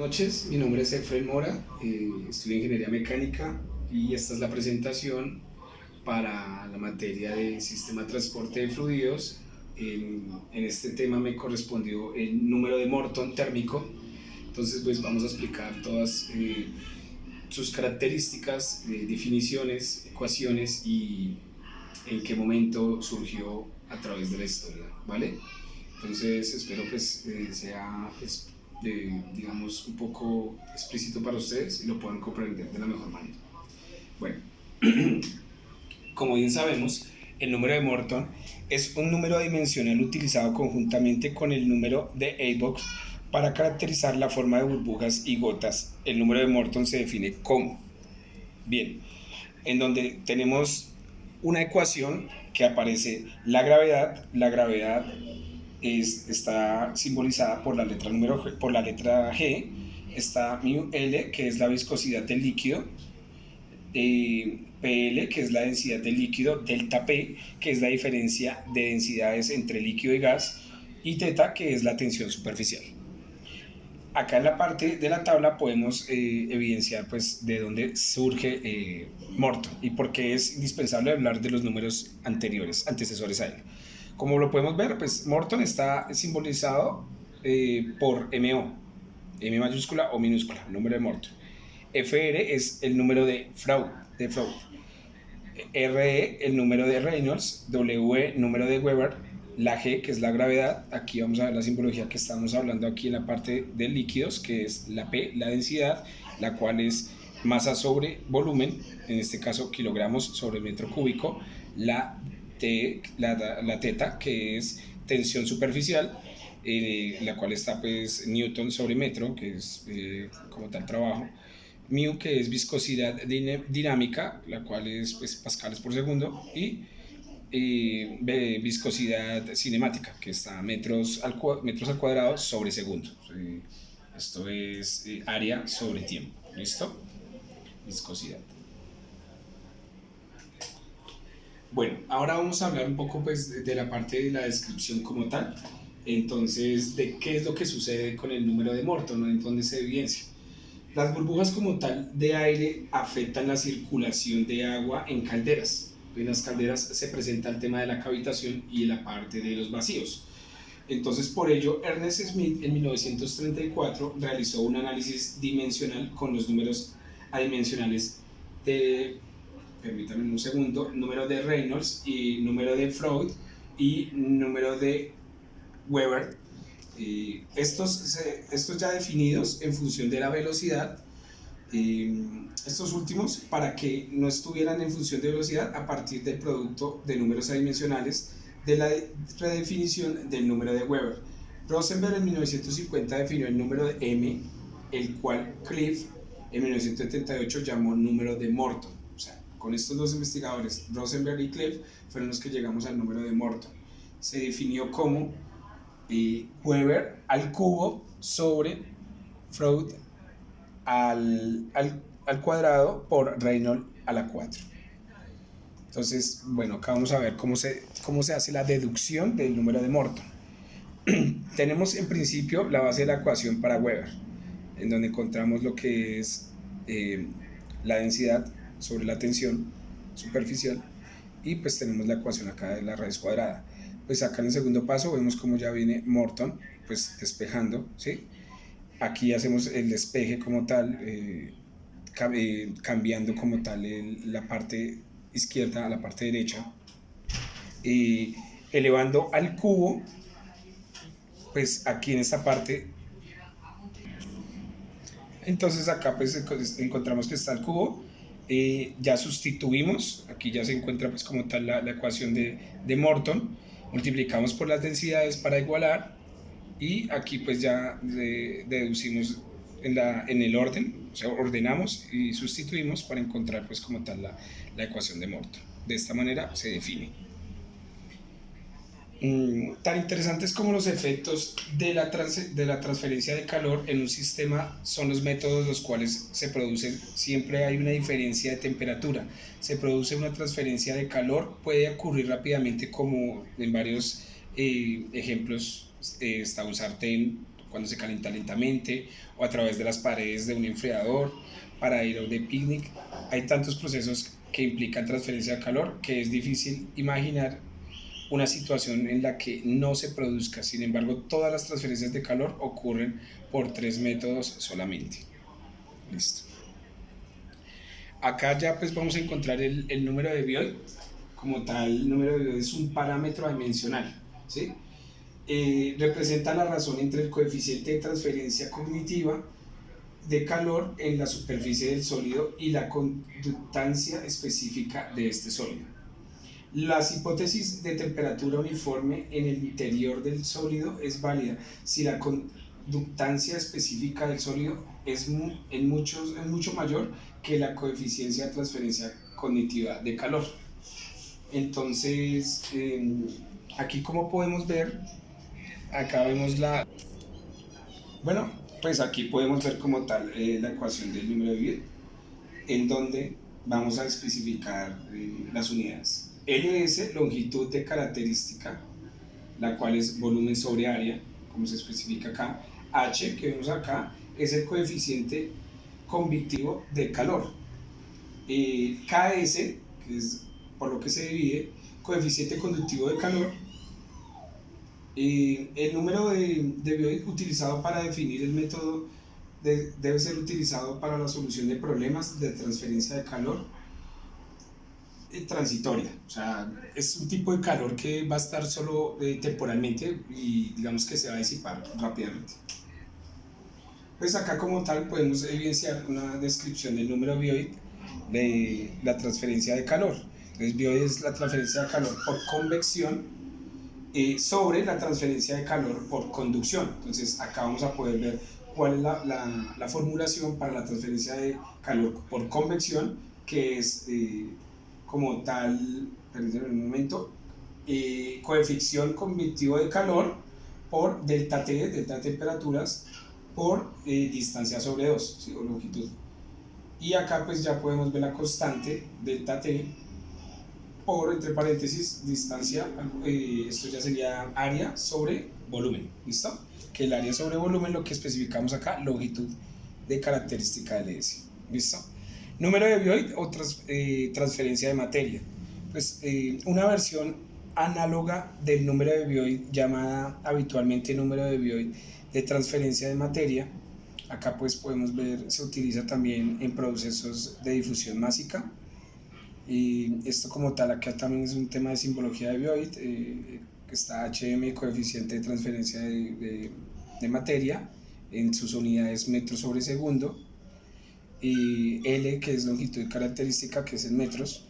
noches, mi nombre es Efraín Mora, estudio Ingeniería Mecánica y esta es la presentación para la materia de Sistema de Transporte de Fluidos. En este tema me correspondió el número de Morton térmico, entonces pues vamos a explicar todas sus características, definiciones, ecuaciones y en qué momento surgió a través de la historia, ¿vale? Entonces espero pues sea digamos un poco explícito para ustedes y lo puedan comprender de la mejor manera. Bueno, como bien sabemos, el número de Morton es un número dimensional utilizado conjuntamente con el número de Abox para caracterizar la forma de burbujas y gotas. El número de Morton se define como, bien, en donde tenemos una ecuación que aparece la gravedad está simbolizada por la letra por la letra G, está mu L, que es la viscosidad del líquido, PL, que es la densidad del líquido, delta P, que es la diferencia de densidades entre líquido y gas, y teta, que es la tensión superficial. Acá en la parte de la tabla podemos evidenciar pues de dónde surge Morton y por qué es indispensable hablar de los números antecesores a él. Como lo podemos ver, pues Morton está simbolizado por MO, M mayúscula o minúscula, el número de Morton. FR es el número de Freud. RE, el número de Reynolds. W, número de Weber. La G, que es la gravedad. Aquí vamos a ver la simbología que estamos hablando aquí en la parte de líquidos, que es la P, la densidad, la cual es masa sobre volumen, en este caso kilogramos sobre metro cúbico. La T, la teta, que es tensión superficial, la cual está pues Newton sobre metro, que es como tal trabajo. Mu, que es viscosidad dinámica, la cual es pues, pascales por segundo, y viscosidad cinemática, que está metros al cuadrado sobre segundo. Esto es área sobre tiempo. ¿Listo? Viscosidad. Bueno, ahora vamos a hablar un poco pues, de la parte de la descripción como tal. Entonces, de qué es lo que sucede con el número de Morton, ¿no? En dónde se evidencia. Las burbujas como tal de aire afectan la circulación de agua en calderas. En las calderas se presenta el tema de la cavitación y la parte de los vacíos. Entonces, por ello, Ernest Smith en 1934 realizó un análisis dimensional con los números adimensionales de, permítanme un segundo, número de Reynolds y número de Freud y número de Weber. Estos ya definidos en función de la velocidad, estos últimos para que no estuvieran en función de velocidad a partir del producto de números adimensionales de la redefinición del número de Weber. Rosenberg en 1950 definió el número de M, el cual Cliff en 1978 llamó número de Morton. O sea, con estos dos investigadores, Rosenberg y Cliff, fueron los que llegamos al número de Morton. Se definió como Weber al cubo sobre Freud al cuadrado por Reynolds a la 4. Entonces, bueno, acá vamos a ver cómo se hace la deducción del número de Morton. Tenemos en principio la base de la ecuación para Weber, en donde encontramos lo que es la densidad sobre la tensión superficial y pues tenemos la ecuación acá de la raíz cuadrada. Pues acá en el segundo paso vemos cómo ya viene Morton pues despejando, ¿sí? Aquí hacemos el despeje como tal, cambiando como tal la parte izquierda a la parte derecha, elevando al cubo, pues aquí en esta parte. Entonces acá pues encontramos que está el cubo, ya sustituimos, aquí ya se encuentra pues como tal la ecuación de Morton, multiplicamos por las densidades para igualar y aquí pues ya deducimos en el orden, o sea, ordenamos y sustituimos para encontrar pues como tal la ecuación de Morton. De esta manera se define. Tan interesantes como los efectos de la transferencia de calor en un sistema son los métodos los cuales se produce, siempre hay una diferencia de temperatura, se produce una transferencia de calor, puede ocurrir rápidamente como en varios ejemplos, está un sartén cuando se calienta lentamente, o a través de las paredes de un enfriador para ir de picnic. Hay tantos procesos que implican transferencia de calor que es difícil imaginar una situación en la que no se produzca. Sin embargo, todas las transferencias de calor ocurren por tres métodos solamente. Listo. Acá ya pues vamos a encontrar el número de Biot. Como tal, el número de Biot es un parámetro dimensional, ¿sí? Representa la razón entre el coeficiente de transferencia cognitiva de calor en la superficie del sólido y la conductancia específica de este sólido. Las hipótesis de temperatura uniforme en el interior del sólido es válida si la conductancia específica del sólido es mucho mayor que la coeficiencia de transferencia cognitiva de calor. Entonces, aquí como podemos ver, acá vemos pues aquí podemos ver como tal la ecuación del número de Biot, en donde vamos a especificar las unidades. L es longitud de característica, la cual es volumen sobre área, como se especifica acá. H, que vemos acá, es el coeficiente convectivo de calor. KS, que es por lo que se divide, coeficiente conductivo de calor. El número de Biot utilizado para definir el método debe ser utilizado para la solución de problemas de transferencia de calor transitoria. O sea, es un tipo de calor que va a estar solo temporalmente y digamos que se va a disipar rápidamente. Pues acá como tal podemos evidenciar una descripción del número Biot de la transferencia de calor. Entonces Biot es la transferencia de calor por convección sobre la transferencia de calor por conducción. Entonces acá vamos a poder ver cuál es la formulación para la transferencia de calor por convección, que es como tal, permítanme un momento, coeficiente convectivo de calor por delta T, delta de temperaturas, por distancia sobre 2, ¿sí? O longitud. Y acá pues ya podemos ver la constante delta T por, entre paréntesis, distancia, esto ya sería área sobre volumen, ¿listo? Que el área sobre volumen, lo que especificamos acá, longitud de característica LS, ¿listo? Número de Biot o transferencia de materia. Pues una versión análoga del número de Biot, llamada habitualmente número de Biot de transferencia de materia, acá pues podemos ver, se utiliza también en procesos de difusión másica. Y esto como tal, acá también es un tema de simbología de Biot, está HM, coeficiente de transferencia de materia, en sus unidades metros sobre segundo, y L, que es longitud de característica, que es en metros,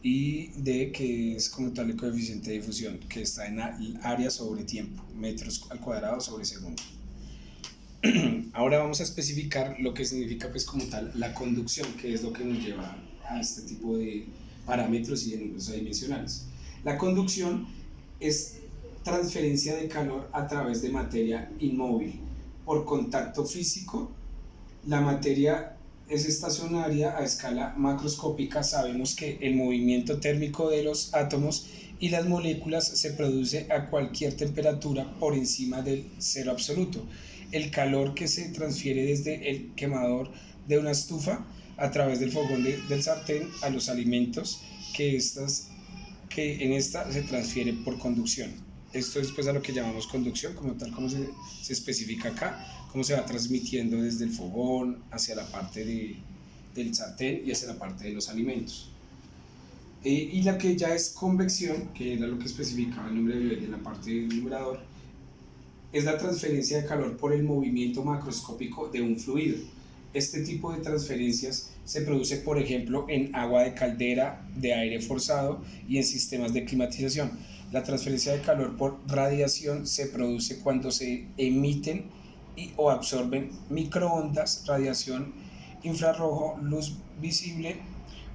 y D, que es como tal el coeficiente de difusión, que está en área sobre tiempo, metros al cuadrado sobre segundo. Ahora vamos a especificar lo que significa pues como tal la conducción, que es lo que nos lleva a este tipo de parámetros y de números adimensionales. La conducción es transferencia de calor a través de materia inmóvil. Por contacto físico, la materia es estacionaria a escala macroscópica. Sabemos que el movimiento térmico de los átomos y las moléculas se produce a cualquier temperatura por encima del cero absoluto. El calor que se transfiere desde el quemador de una estufa a través del fogón del sartén a los alimentos, que en esta se transfiere por conducción. Esto es pues a lo que llamamos conducción, como tal como se especifica acá, cómo se va transmitiendo desde el fogón hacia la parte del sartén y hacia la parte de los alimentos. Y la que ya es convección, que era lo que especificaba el nombre de la parte del numerador, es la transferencia de calor por el movimiento macroscópico de un fluido. Este tipo de transferencias se produce, por ejemplo, en agua de caldera de aire forzado y en sistemas de climatización. La transferencia de calor por radiación se produce cuando se emiten o absorben microondas, radiación infrarrojo, luz visible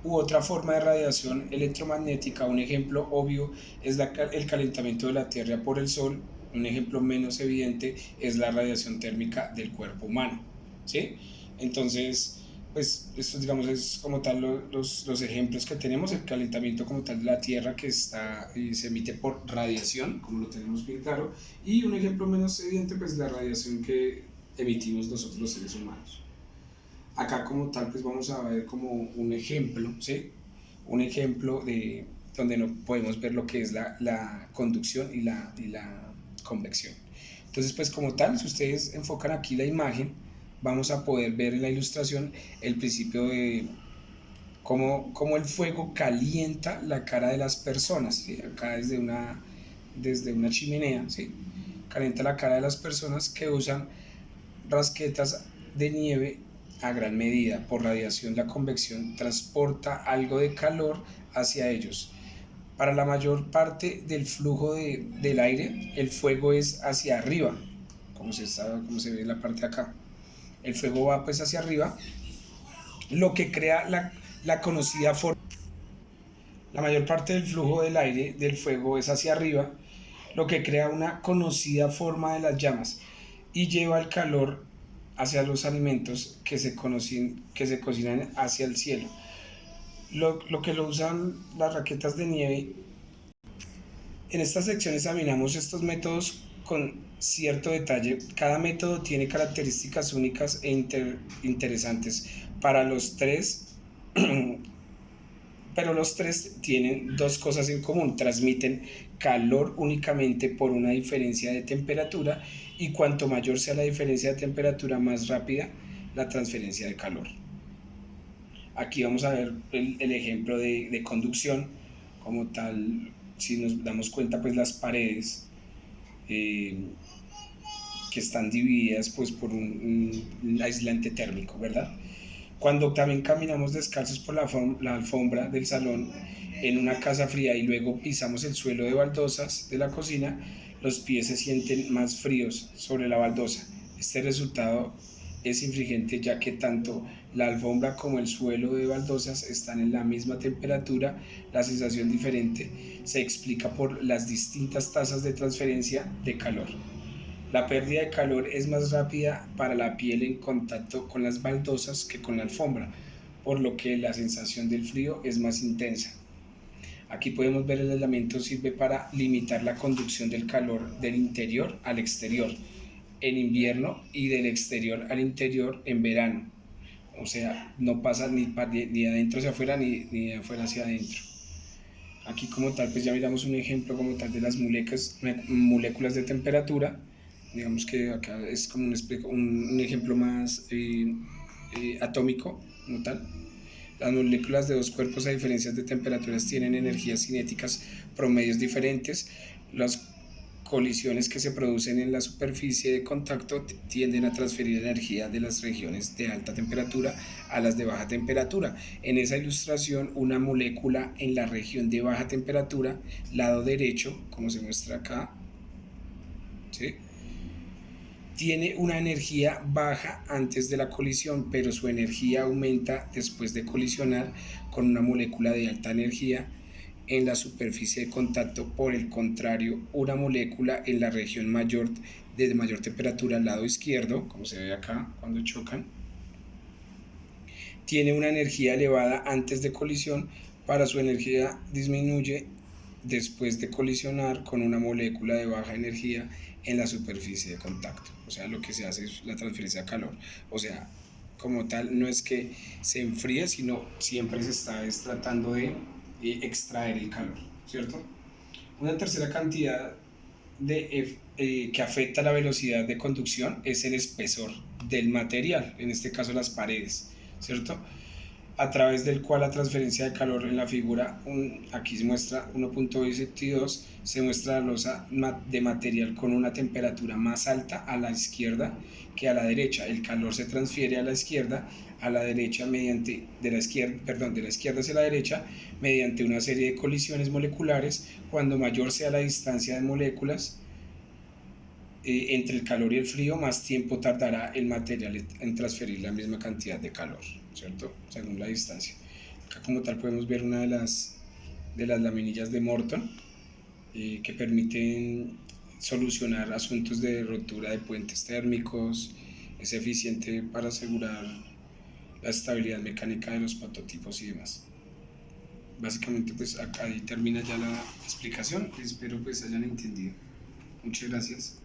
u otra forma de radiación electromagnética. Un ejemplo obvio es el calentamiento de la Tierra por el Sol. Un ejemplo menos evidente es la radiación térmica del cuerpo humano, ¿sí? Entonces, pues esto digamos es como tal los ejemplos que tenemos, el calentamiento como tal de la Tierra que está y se emite por radiación, como lo tenemos bien claro, y un ejemplo menos evidente pues la radiación que emitimos nosotros los seres humanos. Acá como tal pues vamos a ver como un ejemplo, ¿sí? Un ejemplo de donde no podemos ver lo que es la conducción y la convección. Entonces pues como tal, si ustedes enfocan aquí la imagen, vamos a poder ver en la ilustración el principio de cómo el fuego calienta la cara de las personas, ¿sí? Acá desde una chimenea, ¿sí? Calienta la cara de las personas que usan rasquetas de nieve a gran medida. Por radiación, la convección transporta algo de calor hacia ellos. Para la mayor parte del flujo del aire, el fuego es hacia arriba, como se ve en la parte de acá. El fuego va pues hacia arriba, lo que crea la conocida forma. La mayor parte del flujo del aire del fuego es hacia arriba, lo que crea una conocida forma de las llamas y lleva el calor hacia los alimentos que se cocinan hacia el cielo. Lo que lo usan las raquetas de nieve. En esta sección examinamos estos métodos con cierto detalle. Cada método tiene características únicas e interesantes para los tres, pero los tres tienen dos cosas en común: transmiten calor únicamente por una diferencia de temperatura, y cuanto mayor sea la diferencia de temperatura, más rápida la transferencia de calor. Aquí vamos a ver el ejemplo de conducción como tal. Si nos damos cuenta, pues las paredes eh, que están divididas pues por un aislante térmico, ¿verdad? Cuando también caminamos descalzos por la alfombra del salón en una casa fría y luego pisamos el suelo de baldosas de la cocina, los pies se sienten más fríos sobre la baldosa. Este resultado es infringente, ya que tanto la alfombra como el suelo de baldosas están en la misma temperatura. La sensación diferente se explica por las distintas tasas de transferencia de calor. La pérdida de calor es más rápida para la piel en contacto con las baldosas que con la alfombra, por lo que la sensación del frío es más intensa. Aquí podemos ver el aislamiento sirve para limitar la conducción del calor del interior al exterior en invierno y del exterior al interior en verano. O sea, no pasa ni de adentro hacia afuera ni de afuera hacia adentro. Aquí como tal pues ya miramos un ejemplo como tal de las moléculas de temperatura. Digamos que acá es como un ejemplo más atómico como tal. Las moléculas de dos cuerpos a diferencias de temperaturas tienen energías cinéticas promedios diferentes. Las colisiones que se producen en la superficie de contacto tienden a transferir energía de las regiones de alta temperatura a las de baja temperatura. En esa ilustración, una molécula en la región de baja temperatura, lado derecho, como se muestra acá, ¿sí?, tiene una energía baja antes de la colisión, pero su energía aumenta después de colisionar con una molécula de alta energía en la superficie de contacto. Por el contrario, una molécula en la región de mayor temperatura al lado izquierdo, como se ve acá cuando chocan, tiene una energía elevada antes de colisión, para su energía disminuye después de colisionar con una molécula de baja energía en la superficie de contacto. O sea, lo que se hace es la transferencia de calor. O sea, como tal, no es que se enfríe, sino siempre se está tratando de extraer el calor, ¿cierto? Una tercera cantidad que afecta la velocidad de conducción es el espesor del material, en este caso las paredes, ¿cierto?, a través del cual la transferencia de calor en la figura, aquí se muestra 1.22, se muestra la losa de material con una temperatura más alta a la izquierda que a la derecha. El calor se transfiere a la izquierda, a la derecha de la izquierda hacia la derecha mediante una serie de colisiones moleculares. Cuando mayor sea la distancia de moléculas entre el calor y el frío, más tiempo tardará el material en transferir la misma cantidad de calor, ¿cierto?, según la distancia. Acá como tal podemos ver una de las laminillas de Morton que permiten solucionar asuntos de rotura de puentes térmicos. Es eficiente para asegurar la estabilidad mecánica de los prototipos y demás. Básicamente pues ahí termina ya la explicación, espero pues hayan entendido. Muchas gracias.